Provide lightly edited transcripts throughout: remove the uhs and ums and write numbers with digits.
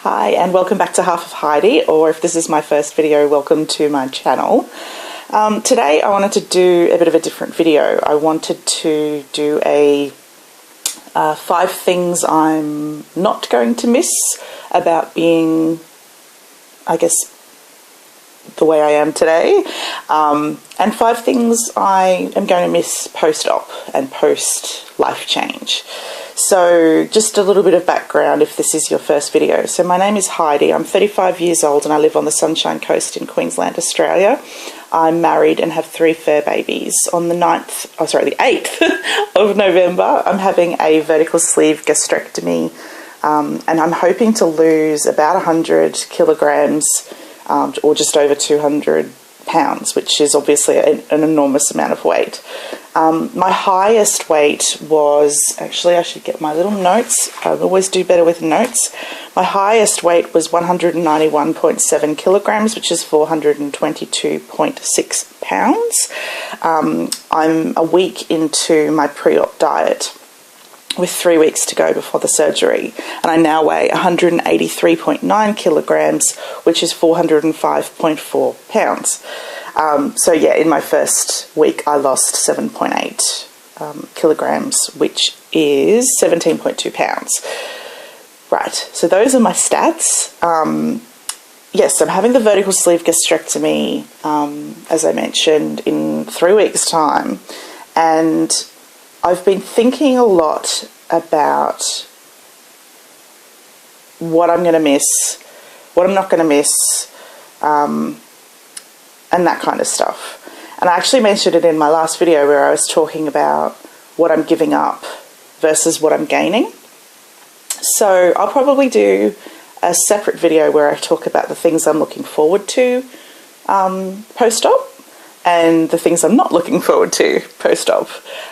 Hi and welcome back to Half of Heidi, or if this is my first video, welcome to my channel. Today I wanted to do a bit of a different video. I wanted to do a 5 things I'm not going to miss about being, I guess, the way I am today, and 5 things I am going to miss post-op and post-life change. So just a little bit of background if this is your first video. So my name is Heidi, I'm 35 years old and I live on the Sunshine Coast in Queensland, Australia. I'm married and have 3 fur babies. On the 8th of November, I'm having a vertical sleeve gastrectomy, and I'm hoping to lose about 100 kilograms or just over 200 pounds, which is obviously an enormous amount of weight. My highest weight was, actually I should get my little notes, I always do better with notes. My highest weight was 191.7 kilograms, which is 422.6 pounds. I'm a week into my pre-op diet with 3 weeks to go before the surgery, and I now weigh 183.9 kilograms, which is 405.4 pounds. So yeah, in my first week I lost 7.8 kilograms, which is 17.2 pounds. Right, so those are my stats. Yes, I'm having the vertical sleeve gastrectomy, as I mentioned, in 3 weeks' time, and I've been thinking a lot about what I'm going to miss, what I'm not going to miss, and that kind of stuff. And I actually mentioned it in my last video where I was talking about what I'm giving up versus what I'm gaining. So I'll probably do a separate video where I talk about the things I'm looking forward to post-op and the things I'm not looking forward to post-op.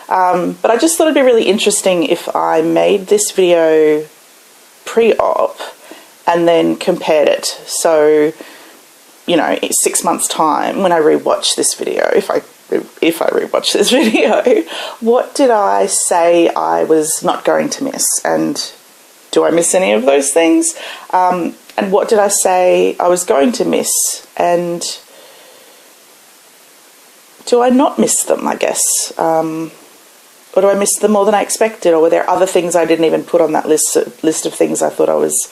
But I just thought it'd be really interesting if I made this video pre-op and then compared it. So, you know, in 6 months' time, when I rewatch this video, if I rewatch this video, what did I say I was not going to miss? And do I miss any of those things? And what did I say I was going to miss? And do I not miss them, I guess? Or do I miss them more than I expected? Or were there other things I didn't even put on that list of things I thought I was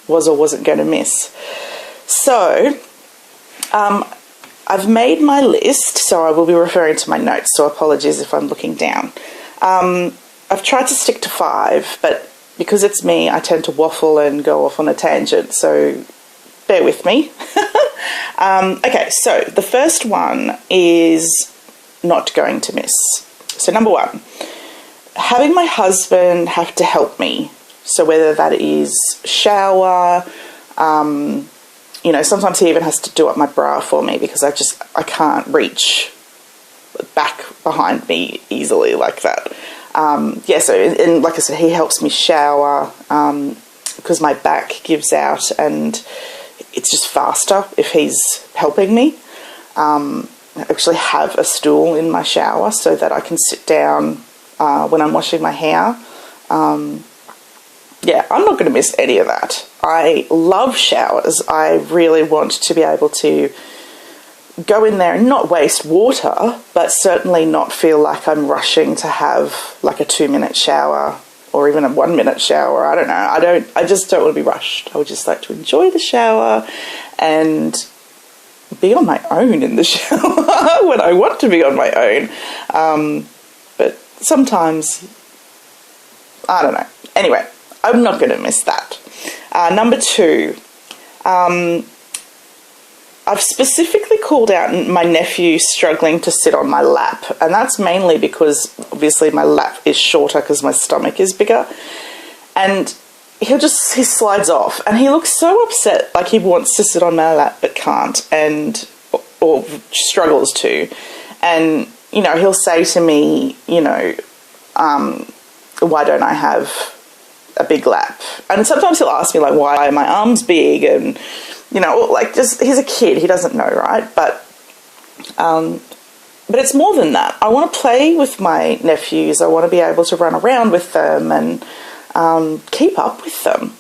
or wasn't going to miss? So I've made my list, so I will be referring to my notes, so apologies if I'm looking down. I've tried to stick to 5, but because it's me, I tend to waffle and go off on a tangent, so bear with me. Okay, so the first one is not going to miss. So number 1, having my husband have to help me. So whether that is shower, you know, sometimes he even has to do up my bra for me because I can't reach back behind me easily like that. Yeah, so and like I said, he helps me shower because my back gives out and it's just faster if he's helping me. I actually have a stool in my shower so that I can sit down when I'm washing my hair. Yeah, I'm not going to miss any of that. I love showers. I really want to be able to go in there and not waste water, but certainly not feel like I'm rushing to have like a 2-minute shower or even a 1-minute shower. I don't know. I just don't want to be rushed. I would just like to enjoy the shower and be on my own in the shower when I want to be on my own. But sometimes, I don't know. Anyway, I'm not going to miss that. Number 2, I've specifically called out my nephew struggling to sit on my lap, and that's mainly because obviously my lap is shorter because my stomach is bigger, and he slides off and he looks so upset, like he wants to sit on my lap but can't, and or struggles to. And you know, he'll say to me, you know, why don't I have a big lap? And sometimes he'll ask me like, why are my arms big? And you know, like, just, he's a kid, he doesn't know, right? But it's more than that. I want to play with my nephews. I want to be able to run around with them and keep up with them.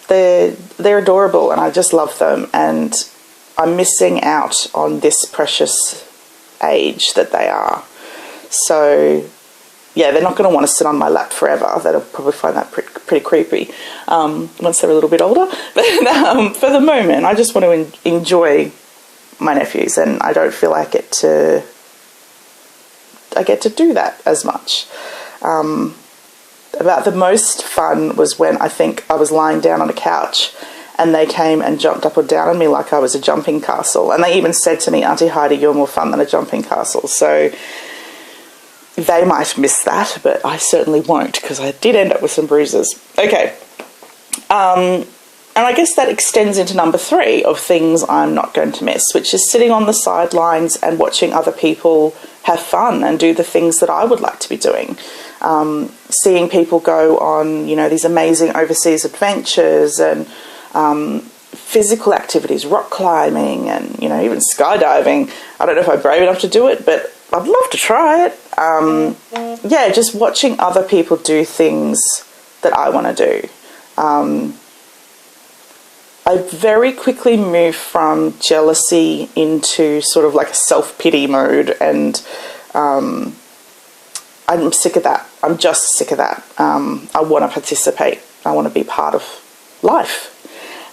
they're adorable, and I just love them, and I'm missing out on this precious age that they are. So yeah, they're not going to want to sit on my lap forever. They'll probably find that pretty creepy once they're a little bit older. But for the moment, I just want to enjoy my nephews, and I don't feel I get to do that as much. About the most fun was when I think I was lying down on a couch and they came and jumped up and down on me like I was a jumping castle. And they even said to me, "Auntie Heidi, you're more fun than a jumping castle." So they might miss that, but I certainly won't, because I did end up with some bruises. Okay. And I guess that extends into number 3 of things I'm not going to miss, which is sitting on the sidelines and watching other people have fun and do the things that I would like to be doing. Seeing people go on, you know, these amazing overseas adventures and physical activities, rock climbing and, you know, even skydiving. I don't know if I'm brave enough to do it, but I'd love to try it. Yeah, just watching other people do things that I want to do. I very quickly moved from jealousy into sort of like a self-pity mode, and I'm sick of that. I'm just sick of that. I want to participate. I want to be part of life.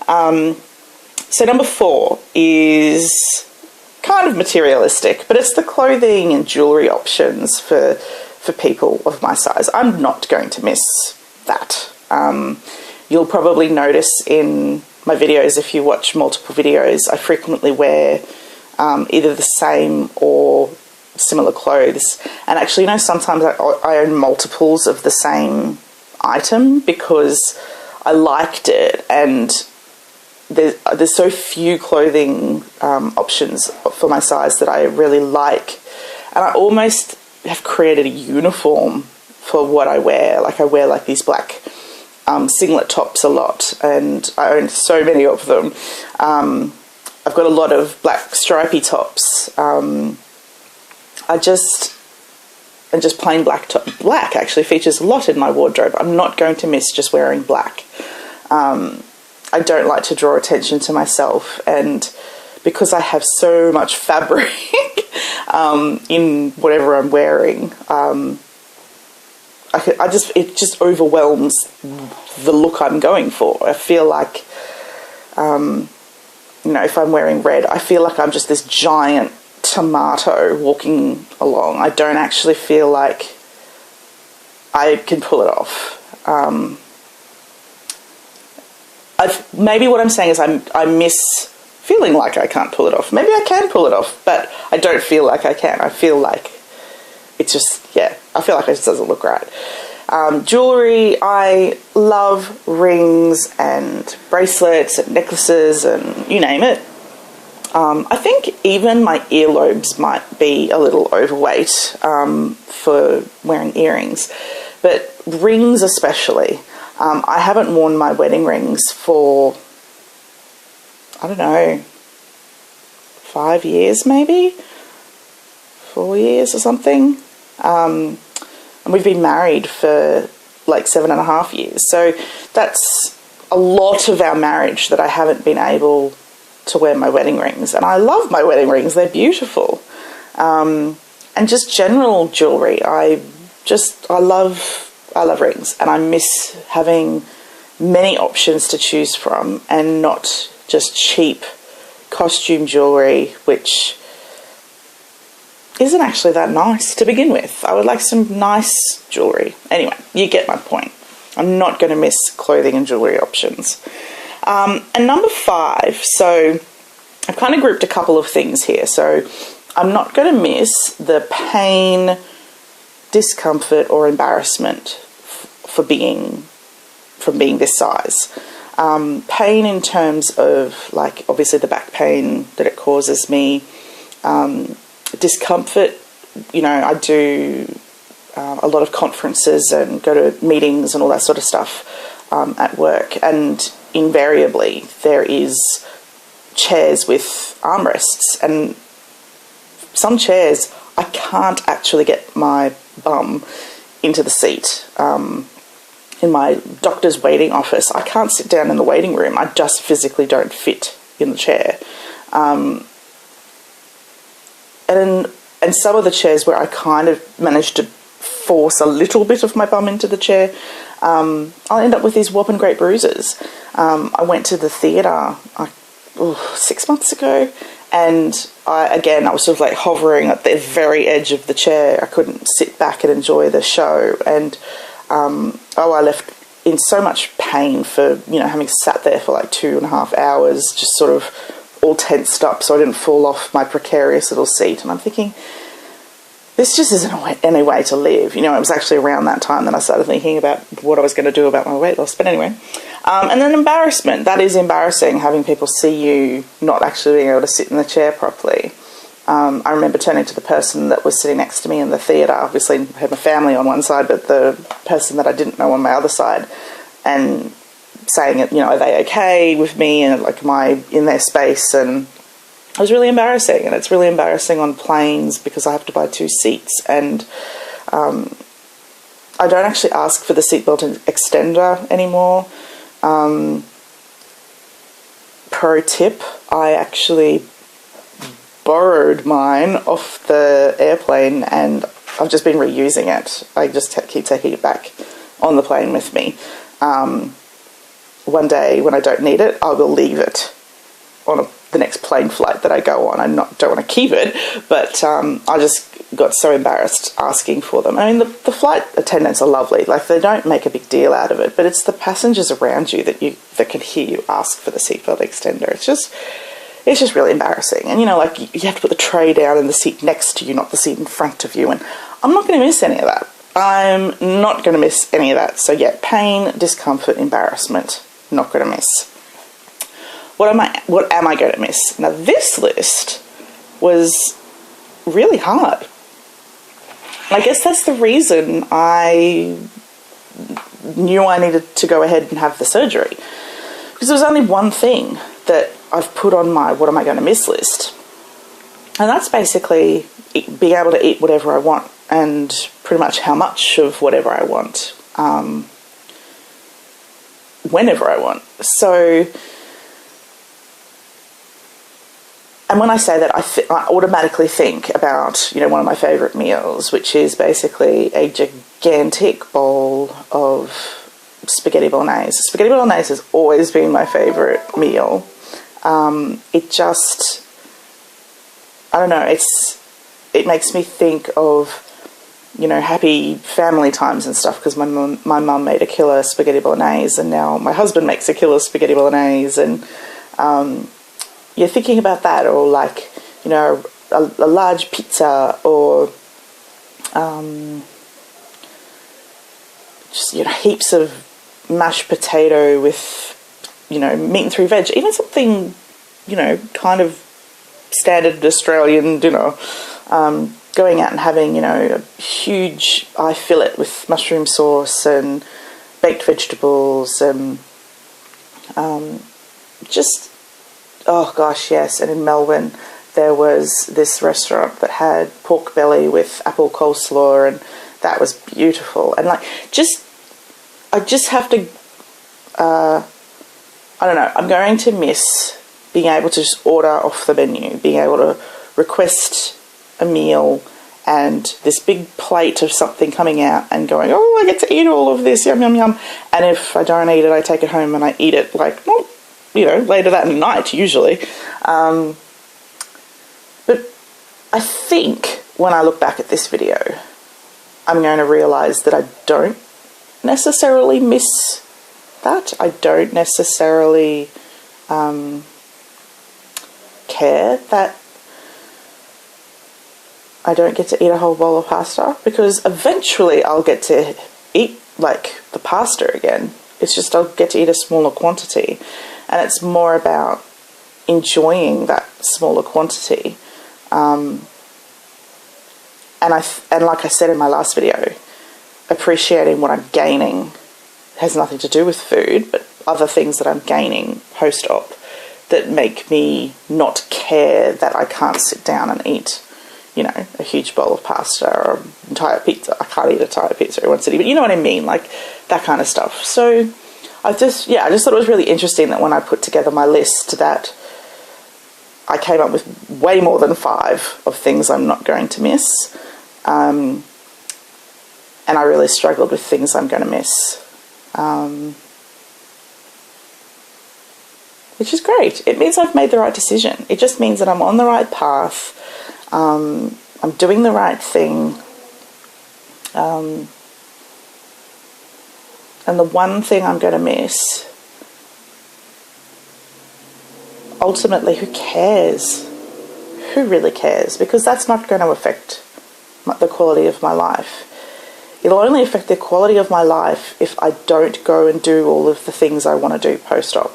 So number 4 is kind of materialistic, but it's the clothing and jewellery options for people of my size. I'm not going to miss that. You'll probably notice in my videos, if you watch multiple videos, I frequently wear either the same or similar clothes. And actually, you know, sometimes I own multiples of the same item because I liked it, and there's so few clothing options for my size that I really like, and I almost have created a uniform for what I wear. Like, I wear like these black singlet tops a lot, and I own so many of them. I've got a lot of black stripy tops. Just plain black black actually features a lot in my wardrobe. I'm not going to miss just wearing black. I don't like to draw attention to myself, and because I have so much fabric in whatever I'm wearing, it just overwhelms the look I'm going for. I feel like, you know, if I'm wearing red, I feel like I'm just this giant tomato walking along. I don't actually feel like I can pull it off. Maybe what I'm saying is I miss feeling like I can't pull it off. Maybe I can pull it off, but I don't feel like I can. I feel like it's just, yeah, I feel like it just doesn't look right. Jewellery, I love rings and bracelets and necklaces and you name it. I think even my earlobes might be a little overweight for wearing earrings, but rings especially. I haven't worn my wedding rings for, I don't know, 5 years maybe? 4 years or something. And we've been married for like 7.5 years. So that's a lot of our marriage that I haven't been able to wear my wedding rings. And I love my wedding rings. They're beautiful. And just general jewellery. I love rings, and I miss having many options to choose from and not just cheap costume jewellery, which isn't actually that nice to begin with. I would like some nice jewellery. Anyway, you get my point. I'm not going to miss clothing and jewellery options. And number 5, so I've kind of grouped a couple of things here. So I'm not going to miss the pain, discomfort or embarrassment from being this size. Pain in terms of, like, obviously the back pain that it causes me. Discomfort, you know, I do a lot of conferences and go to meetings and all that sort of stuff at work, and invariably there is chairs with armrests, and some chairs I can't actually get my bum into the seat. in my doctor's waiting office, I can't sit down in the waiting room. I just physically don't fit in the chair. And some of the chairs where I kind of managed to force a little bit of my bum into the chair, I'll end up with these whopping great bruises. I went to the theatre 6 months ago, and I was sort of like hovering at the very edge of the chair. I couldn't sit back and enjoy the show, and I left in so much pain for, having sat there for like 2.5 hours, just sort of all tensed up so I didn't fall off my precarious little seat. And I'm thinking, this just isn't any way to live. It was actually around that time that I started thinking about what I was going to do about my weight loss. But anyway, and then embarrassment. That is embarrassing, having people see you not actually being able to sit in the chair properly. I remember turning to the person that was sitting next to me in the theatre. Obviously, I had my family on one side, but the person that I didn't know on my other side, and saying, are they okay with me, and like, am I in their space? And it was really embarrassing, and it's really embarrassing on planes because I have to buy 2 seats, and I don't actually ask for the seatbelt extender anymore. Pro tip, I actually borrowed mine off the airplane, and I've just been reusing it. I just keep taking it back on the plane with me. One day when I don't need it, I will leave it on the next plane flight that I go on. I don't want to keep it, but I just got so embarrassed asking for them. I mean, the flight attendants are lovely. Like, they don't make a big deal out of it, but it's the passengers around you that can hear you ask for the seatbelt extender. It's just really embarrassing. And, like, you have to put the tray down in the seat next to you, not the seat in front of you. And I'm not going to miss any of that. I'm not going to miss any of that. So, yeah, pain, discomfort, embarrassment, not going to miss. What am I going to miss? Now, this list was really hard. I guess that's the reason I knew I needed to go ahead and have the surgery. Because there was only one thing that I've put on my what am I going to miss list. And that's basically being able to eat whatever I want, and pretty much how much of whatever I want, whenever I want. So, and when I say that, I automatically think about, one of my favourite meals, which is basically a gigantic bowl of spaghetti bolognese. Spaghetti bolognese has always been my favourite meal. It just, I don't know, it makes me think of, happy family times and stuff, because my mum made a killer spaghetti bolognese, and now my husband makes a killer spaghetti bolognese, and you're thinking about that, or like, a large pizza, or just, heaps of mashed potato with, meat and 3 veg, even something, kind of standard Australian dinner, going out and having, a huge eye fillet with mushroom sauce and baked vegetables, and just, oh gosh, yes. And in Melbourne, there was this restaurant that had pork belly with apple coleslaw, and that was beautiful. And like, I just have to, I don't know, I'm going to miss being able to just order off the menu, being able to request a meal, and this big plate of something coming out and going, oh, I get to eat all of this, yum, yum, yum. And if I don't eat it, I take it home and I eat it, like, well, later that night, usually. But I think when I look back at this video, I'm going to realise that I don't necessarily miss that. I don't necessarily care that I don't get to eat a whole bowl of pasta, because eventually I'll get to eat, like, the pasta again. It's just I'll get to eat a smaller quantity, and it's more about enjoying that smaller quantity. And like I said in my last video, appreciating what I'm gaining has nothing to do with food, but other things that I'm gaining post-op that make me not care that I can't sit down and eat, you know, a huge bowl of pasta or an entire pizza. I can't eat an entire pizza in one sitting, but you know what I mean, like that kind of stuff. So I just thought it was really interesting that when I put together my list that I came up with way more than 5 of things I'm not going to miss. And I really struggled with things I'm going to miss. Which is great. It means I've made the right decision. It just means that I'm on the right path. I'm doing the right thing. And the one thing I'm going to miss, ultimately, who cares? Who really cares? Because that's not going to affect the quality of my life. It'll only affect the quality of my life if I don't go and do all of the things I want to do post-op.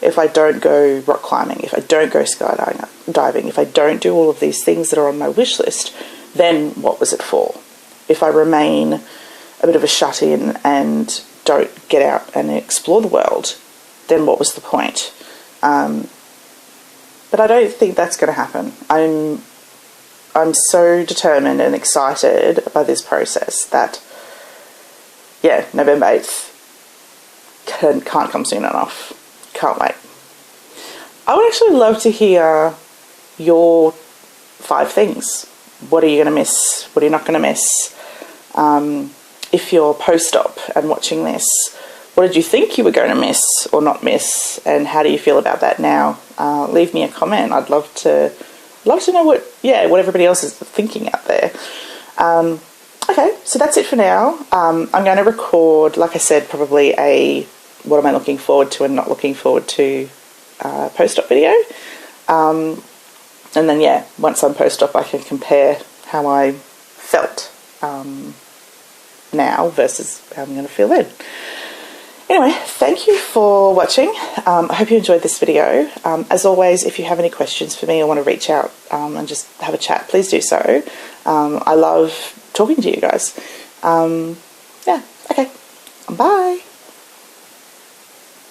If I don't go rock climbing, if I don't go skydiving, if I don't do all of these things that are on my wish list, then what was it for? If I remain a bit of a shut-in and don't get out and explore the world, then what was the point? But I don't think that's going to happen. I'm so determined and excited by this process that, yeah, November 8th can't come soon enough. Can't wait. I would actually love to hear your 5 things. What are you going to miss? What are you not going to miss? If you're post-op and watching this, what did you think you were going to miss or not miss? And how do you feel about that now? Leave me a comment. I'd love to know what everybody else is thinking out there. Okay, so that's it for now. I'm going to record, like I said, probably a what am I looking forward to and not looking forward to post-op video. And then, yeah, once I'm post-op, I can compare how I felt now versus how I'm going to feel then. Anyway, thank you for watching. I hope you enjoyed this video. As always, if you have any questions for me or want to reach out and just have a chat, please do so. I love talking to you guys. Yeah, okay. Bye.